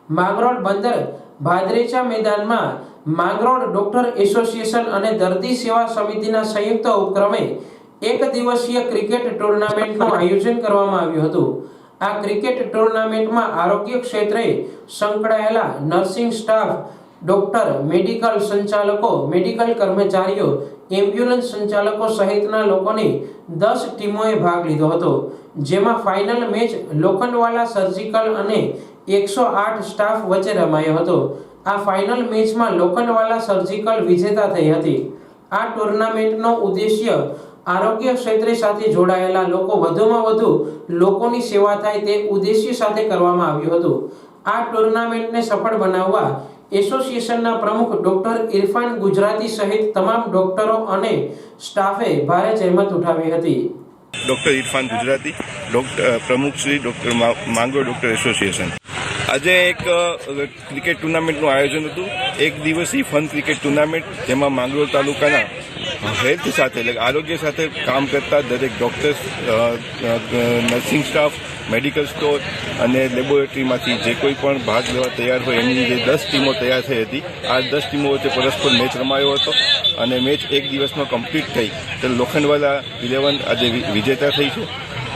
માંગરોળ બંદર ભાદરેચા મેદાનમાં Mangrol doctor association અને દર્દી સેવા સમિતિના સંયુક્ત ઉપક્રમે એક દિવસીય ક્રિકેટ ટુર્નામેન્ટનું આયોજન કરવામાં આવ્યું હતું। આ ક્રિકેટ ટુર્નામેન્ટમાં આરોગ્ય ક્ષેત્રે સંકળાયેલા નર્સિંગ સ્ટાફ, ડોક્ટર, મેડિકલ સંચાલકો, મેડિકલ કર્મચારીઓ, એમ્બ્યુલન્સ સંચાલકો સહિતના લોકોની 10 ટીમોએ ભાગ લીધો હતો, જેમાં ફાઇનલ મેચ લોખંડવાલા સર્જિકલ અને 108 સ્ટાફ વચ્ચે રમાયો હતો। આ ફાઇનલ મેચમાં લોખંડવાલા સર્જિકલ વિજેતા થઈ હતી। આ ટુર્નામેન્ટનો ઉદ્દેશ્ય આરોગ્ય ક્ષેત્ર સાથે જોડાયેલા લોકો વધુમાં વધુ લોકોની સેવા થાય તે ઉદ્દેશ્ય સાથે કરવામાં આવ્યું હતું। આ ટુર્નામેન્ટને સફળ બનાવવા એસોસિએશનના પ્રમુખ ડોક્ટર ઇરફાન ગુજરાતી સહિત તમામ ડોક્ટરો અને સ્ટાફે ભારે જહેમત ઉઠાવી હતી। ડોક્ટર ઇરફાન ગુજરાતી, પ્રમુખ Shri doctor Mangrol doctor association. આજે એક ક્રિકેટ ટુર્નામેન્ટનું આયોજન હતું, એક દિવસીય ફન ક્રિકેટ ટુર્નામેન્ટ, જેમાં માંગરોળ તાલુકાના હેલ્થ સાથે એટલે આરોગ્ય સાથે કામ કરતા દરેક doctors, nursing staff, medical store અને લેબોરેટરીમાંથી જે કોઈ પણ ભાગ લેવા તૈયાર હોય એમની જે 10 ટીમો તૈયાર થઈ હતી। આ 10 ટીમો વચ્ચે પરસ્પર મેચ રમાયો હતો અને મેચ એક દિવસમાં કમ્પ્લીટ થઈ તો લોખંડવાલા 11 આજે વિજેતા થઈ છે।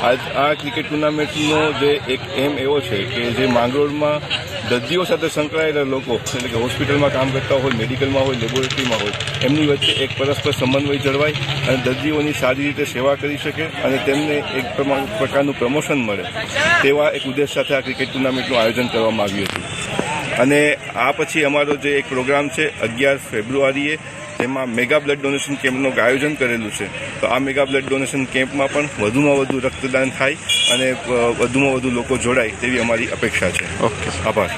આ ક્રિકેટ ટુર્નામેન્ટનો જે એક એમ એવો છે કે જે માંગરોળમાં દર્દીઓ સાથે સંકળાયેલા લોકો એટલે કે હોસ્પિટલમાં કામ કરતા હોય, મેડિકલમાં હોય, લેબોરેટરીમાં હોય, એમની વચ્ચે એક પરસ્પર સમન્વય જળવાય અને દર્દીઓની સારી રીતે સેવા કરી શકે અને તેમને એક પ્રકારનું પ્રમોશન મળે તેવા એક ઉદ્દેશ સાથે આ ક્રિકેટ ટુર્નામેન્ટનું આયોજન કરવામાં આવ્યું હતું। અને આ પછી અમારો જે એક પ્રોગ્રામ છે 11 ફેબ્રુઆરીએ, તેમાં મેગા બ્લડ ડોનેશન કેમ્પનું આયોજન કરેલું છે। તો આ મેગા બ્લડ ડોનેશન કેમ્પમાં પણ વધુમાં વધુ રક્તદાન થાય અને વધુમાં વધુ લોકો જોડાય તેવી અમારી અપેક્ષા છે। ઓકે, આભાર।